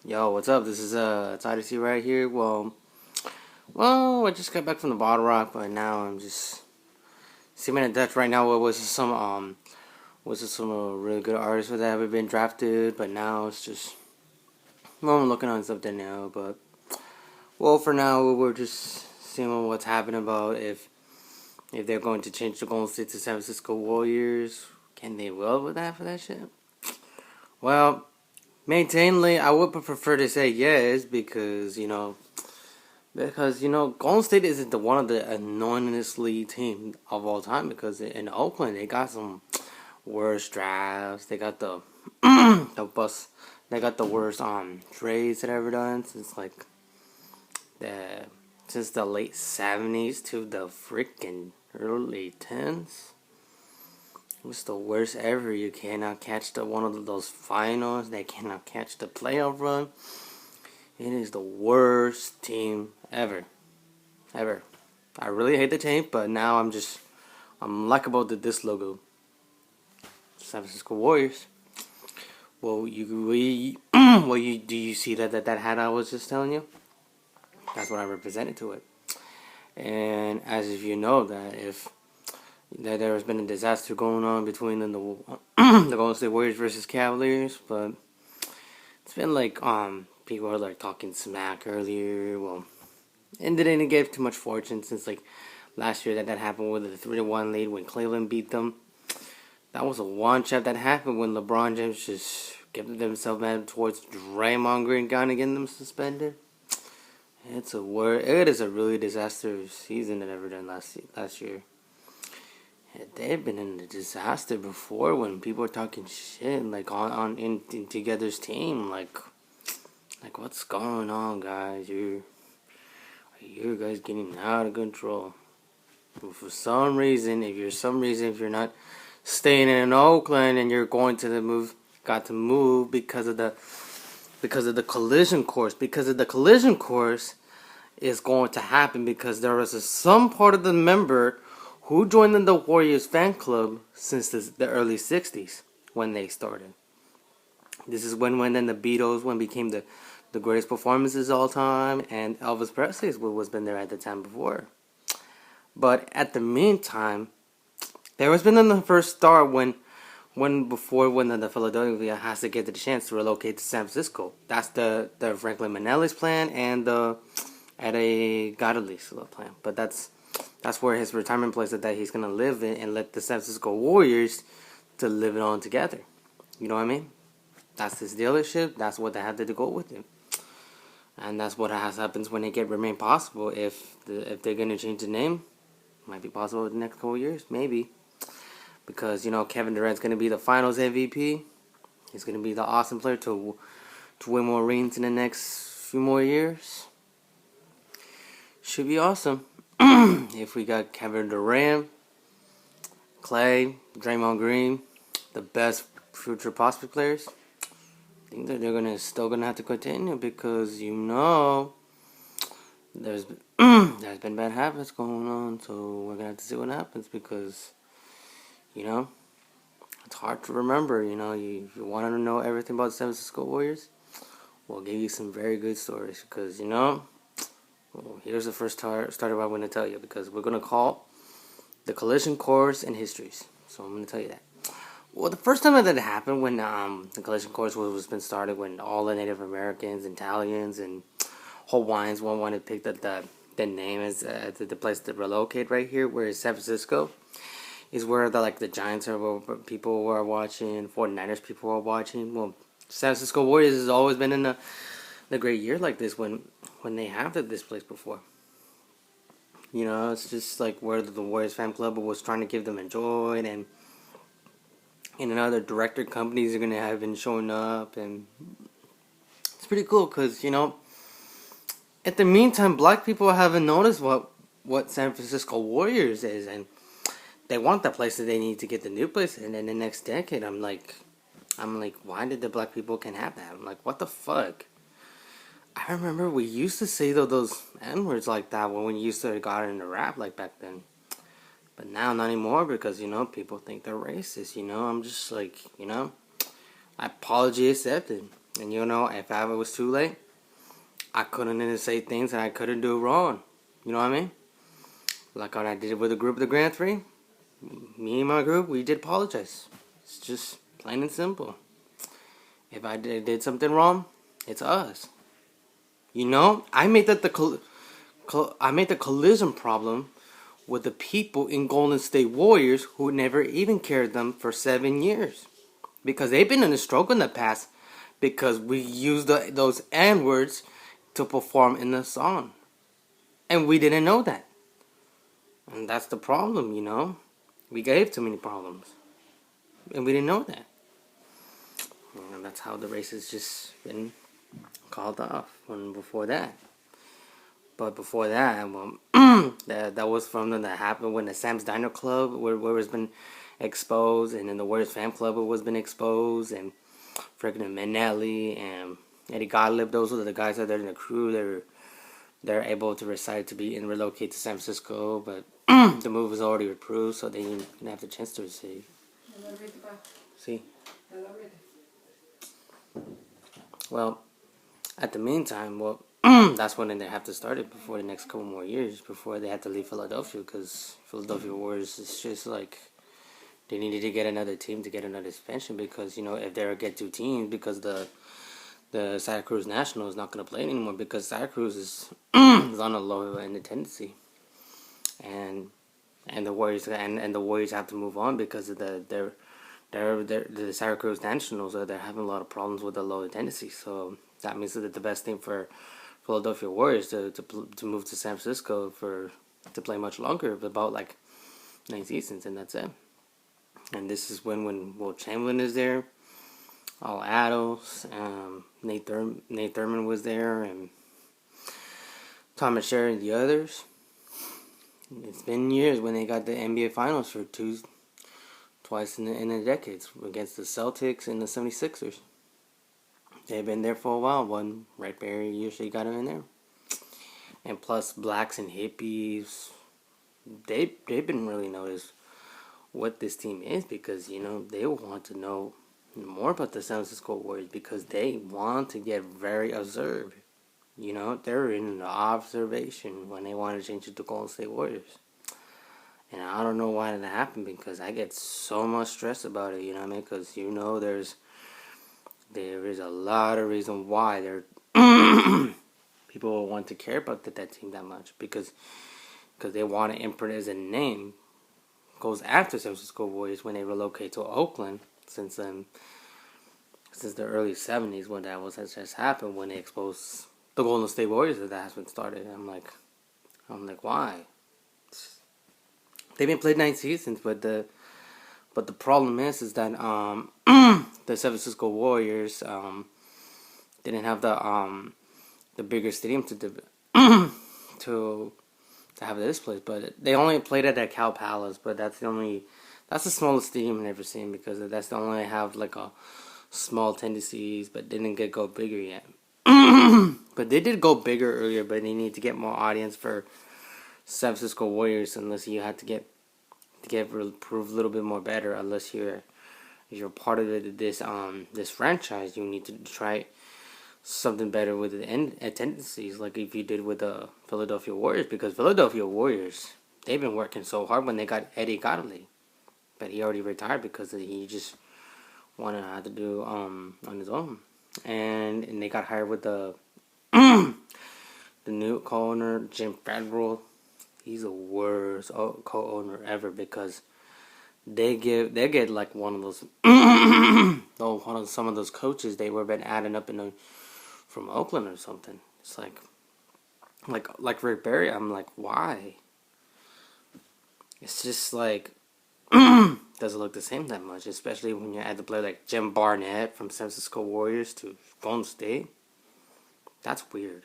Yo, what's up? This is it's Odyssey right here. Well, I just got back from the bottle rock, but now I'm just sipping at Dutch right now. What was some really good artists that haven't been drafted, but now it's just I'm looking on something now. But for now we're just seeing what's happening about if they're going to change the Golden State to San Francisco Warriors. Can they will with that for that shit? Well, maintainly, I would prefer to say yes because Golden State isn't the one of the annoyingest team of all time because in Oakland they got some worst drafts. They got the the bus. They got the worst trades that ever done the since the late '70s to the freaking early '10s. It's the worst ever. You cannot catch one of those finals. They cannot catch the playoff run. It is the worst team ever. Ever. I really hate the team, but now I'm like about this logo. San Francisco Warriors. Well, do you see that hat I was just telling you? That's what I represented to it. And as if you know that there has been a disaster going on between the the Golden State Warriors versus Cavaliers, but it's been like people are like talking smack earlier. Well, and they didn't give too much fortune since like last year that happened with the 3-1 lead when Cleveland beat them. That was a one shot that happened when LeBron James just gave themselves mad towards Draymond Green gone and getting them suspended. It is a really disastrous season that ever done last year. They've been in a disaster before when people are talking shit like in Together's team like what's going on, guys? You guys getting out of control. But for some reason, if you're not staying in Oakland and you're going to got to move because of the collision course. Because of the collision course is going to happen because there was some part of the member who joined in the Warriors fan club since the early '60s when they started. This is when then the Beatles became the greatest performances of all time, and Elvis Presley was been there at the time before. But at the meantime, there has been in the first start when the Philadelphia has to get the chance to relocate to San Francisco. That's the Franklin Maneli's plan and the Eddie Godley's plan. But that's where his retirement place that he's gonna live in and let the San Francisco Warriors to live it on together. You know what I mean? That's his dealership. That's what they have to go with him. And that's what happens when it remain possible. If they're gonna change the name, might be possible in the next couple years, maybe. Because Kevin Durant's gonna be the Finals MVP. He's gonna be the awesome player to win more rings in the next few more years. Should be awesome. If we got Kevin Durant, Clay, Draymond Green, the best future prospect players, I think that they're still gonna have to continue because there's there's been bad habits going on, so we're gonna have to see what happens because it's hard to remember. You want to know everything about the San Francisco Warriors, we'll give you some very good stories because here's the first starter I'm going to tell you because we're going to call the Colision Course and histories. So I'm going to tell you that. Well, the first time that happened when the Colision Course was been started when all the Native Americans, Italians, and Hawaiians wanted to pick the name as the place to relocate right here, where is San Francisco, is where the Giants people were watching, 49ers people were watching. Well, San Francisco Warriors has always been in the great year like this when they have this place before. It's just like where the Warriors fan club was trying to give them a joy, and other director companies are gonna have been showing up, and it's pretty cool because at the meantime, black people haven't noticed what San Francisco Warriors is, and they want that place that they need to get the new place in the next decade. I'm like, why did the black people can have that? I'm like, what the fuck? I remember we used to say those N-words like that when we used to got into rap like back then. But now not anymore because, people think they're racist, I'm just like, apology accepted. And if it was too late, I couldn't say things and I couldn't do wrong. You know what I mean? Like when I did it with the group of the Grand Three, me and my group, we did apologize. It's just plain and simple. If I did something wrong, it's us. I made I made the collision problem with the people in Golden State Warriors who never even cared them for 7 years. Because they've been in a stroke in the past because we used those N-words to perform in the song. And we didn't know that. And that's the problem, We gave too many problems. And we didn't know that. And that's how the race has just been called off before that. But before that, well, that was from that happened when the Sam's Diner Club where it's been exposed, and then the Warriors Fan Club was been exposed, and freaking Manelli and Eddie Gottlieb, those are the guys that are in the crew. They're able to decide to be and relocate to San Francisco, but the move was already approved, so they didn't have the chance to receive. See? Well, at the meantime, that's when they have to start it before the next couple more years, before they have to leave Philadelphia, because Philadelphia Warriors is just like, they needed to get another team to get another expansion, because, if they get two teams, because the Santa Cruz National is not going to play anymore, because Santa Cruz is on a low end of tendency, and the Warriors and the Warriors have to move on because of the Santa Cruz Nationals they're having a lot of problems with the low tendency. So that means that the best thing for Philadelphia Warriors to move to San Francisco to play much longer, about like 9 seasons, and that's it. And this is when Will Chamberlain is there, all adults. Nate Thurman was there, and Thomas Sherry and the others. It's been years when they got the NBA Finals for twice in the decades against the Celtics and the 76ers. They've been there for a while. One Red Berry usually got them in there. And plus blacks and hippies, they've been really noticed what this team is, because they want to know more about the San Francisco Warriors, because they want to get very observed. They're in the observation when they want to change it to Golden State Warriors. And I don't know why that happened, because I get so much stress about it, because there is a lot of reason why people want to care about that team that much, because they want to imprint as a name goes after San Francisco Warriors when they relocate to Oakland, since the early 70s when has just happened, when they exposed the Golden State Warriors that has been started. I'm like, why? They've been played 9 seasons, but the problem is that the San Francisco Warriors didn't have the bigger stadium to have this place, but they only played at Cal Palace, but that's the smallest stadium I've ever seen, because that's the only have like a small tendencies, but didn't go bigger yet. But they did go bigger earlier, but they need to get more audience for San Francisco Warriors, unless you have to get prove a little bit more better. Unless you're part of this franchise, you need to try something better with the tendencies, like if you did with the Philadelphia Warriors, because Philadelphia Warriors, they've been working so hard when they got Eddie Gottlieb, but he already retired because he just wanted to have to do on his own, and they got hired with the new co-owner, Jim Fadrell. He's the worst co-owner ever, because they get like one of those some of those coaches they were been adding up from Oakland or something. It's like Rick Barry. I'm like, why? It's just like doesn't look the same that much, especially when you add the player like Jim Barnett from San Francisco Warriors to Golden State. That's weird.